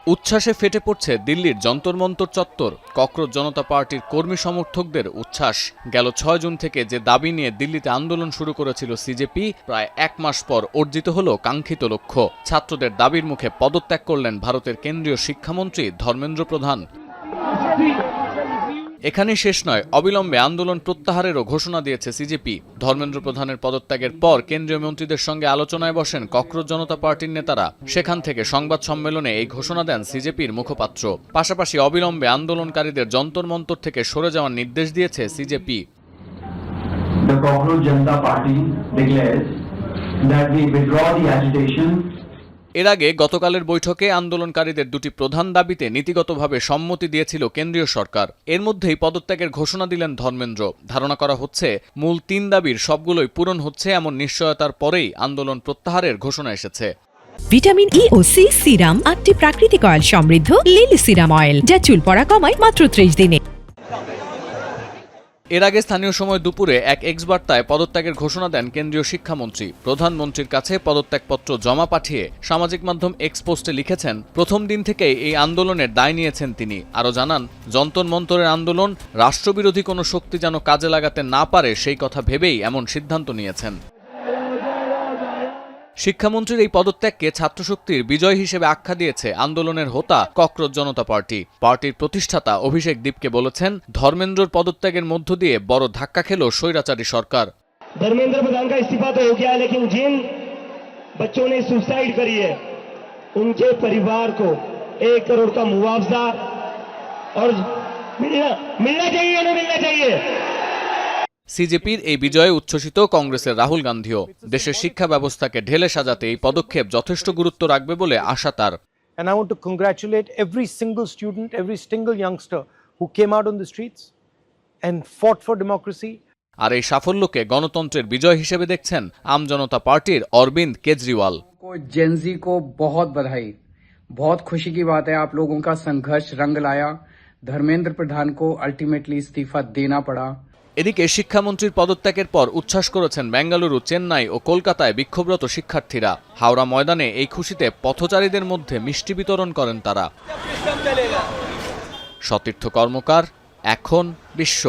উচ্ছ্বাসে ফেটে পড়ছে দিল্লির যন্তর মন্তর চত্বর। ককরোচ জনতা পার্টির কর্মী সমর্থকদের উচ্ছ্বাস। গেল ৬ জুন থেকে যে দাবি নিয়ে দিল্লিতে আন্দোলন শুরু করেছিল সিজেপি, প্রায় ১ মাস পর অর্জিত হল কাঙ্ক্ষিত লক্ষ্য। ছাত্রদের দাবির মুখে পদত্যাগ করলেন ভারতের কেন্দ্রীয় শিক্ষামন্ত্রী ধর্মেন্দ্র প্রধান। এখানেই শেষ নয়, অবিলম্বে আন্দোলন প্রত্যাহারেরও ঘোষণা দিয়েছে সিজেপি। ধর্মেন্দ্র প্রধানের পদত্যাগের পর কেন্দ্রীয় মন্ত্রীদের সঙ্গে আলোচনায় বসেন ককরোচ জনতা পার্টির নেতারা। সেখান থেকে সংবাদ সম্মেলনে এই ঘোষণা দেন সিজেপির মুখপাত্র। পাশাপাশি অবিলম্বে আন্দোলনকারীদের যন্তর মন্তর থেকে সরে যাওয়ার নির্দেশ দিয়েছে CJP. The Cockroach Janata Party declares that we withdraw the agitation. এর আগে গতকালের বৈঠকে আন্দোলনকারীদের দুটি প্রধান দাবিতে নীতিগতভাবে সম্মতি দিয়েছিল কেন্দ্রীয় সরকার। এর মধ্যেই পদত্যাগের ঘোষণা দিলেন ধর্মেন্দ্র। ধারণা করা হচ্ছে মূল ৩ দাবির সবগুলোই পূরণ হচ্ছে এমন নিশ্চয়তার পরেই আন্দোলন প্রত্যাহারের ঘোষণা এসেছে। ভিটামিন ই ও সি সিরাম ৮টি প্রাকৃতিক অয়েল সমৃদ্ধ লিলি সিরাম অয়েল, যা চুল পড়া কমায় মাত্র ৩০ দিনে। এর আগে স্থানীয় সময় দুপুরে এক এক্স বার্তায় পদত্যাগের ঘোষণা দেন কেন্দ্রীয় শিক্ষামন্ত্রী। প্রধানমন্ত্রীর কাছে পদত্যাগপত্র জমা পাঠিয়ে সামাজিক মাধ্যম এক্স পোস্টে লিখেছেন, প্রথম দিন থেকেই এই আন্দোলনের দায় নিয়েছেন তিনি। আরও জানান, যন্তর মন্তরের আন্দোলন রাষ্ট্রবিরোধী কোনো শক্তি যেন কাজে লাগাতে না পারে সেই কথা ভেবেই এমন সিদ্ধান্ত নিয়েছেন। শিক্ষামন্ত্রীর এই পদত্যাগকে ছাত্রশক্তির বিজয় হিসেবে আখ্যা দিয়েছে আন্দোলনের হোতা ককরোচ জনতা পার্টি। পার্টির প্রতিষ্ঠাতা অভিষেক দীপকে বলেছেন, ধর্মেন্দ্রর পদত্যাগের মধ্য দিয়ে বড় ধাক্কা খেল স্বৈরাচারী সরকার। धर्मेंद्र प्रधान का इस्तीफा तो हो गया, लेकिन जिन बच्चों ने सुसाइड करी है उनके परिवार को 1 करोड़ का मुआवजा और मिलना चाहिए, ना मिलना चाहिए। সিজেপির এই বিজয়ে উচ্ছ্বসিত কংগ্রেসের রাহুল গান্ধীও। দেশের শিক্ষা ব্যবস্থাকে ঢেলে সাজাতে এই পদক্ষেপ যথেষ্ট গুরুত্ব রাখবে বলে আশা তার। And I want to congratulate every single student, every single youngster who came out on the streets and fought for democracy. আর এই সাফল্যকে গণতন্ত্রের বিজয় হিসেবে দেখছেন আমজনতা পার্টির অরবিন্দ কেজরিওয়াল। जेनजी को बहुत बधाई, बहुत खुशी की बात है। आप लोगों का संघर्ष रंग लाया। धर्मेंद्र प्रधान को अल्टीमेटली इस्तीफा देना पड़ा। এদিকে শিক্ষামন্ত্রীর পদত্যাগের পর উচ্ছ্বাস করেছেন বেঙ্গালুরু, চেন্নাই ও কলকাতায় বিক্ষোভরত শিক্ষার্থীরা। হাওড়া ময়দানে এই খুশিতে পথচারীদের মধ্যে মিষ্টি বিতরণ করেন তারা। সতীর্থ কর্মকার, এখন বিশ্ব।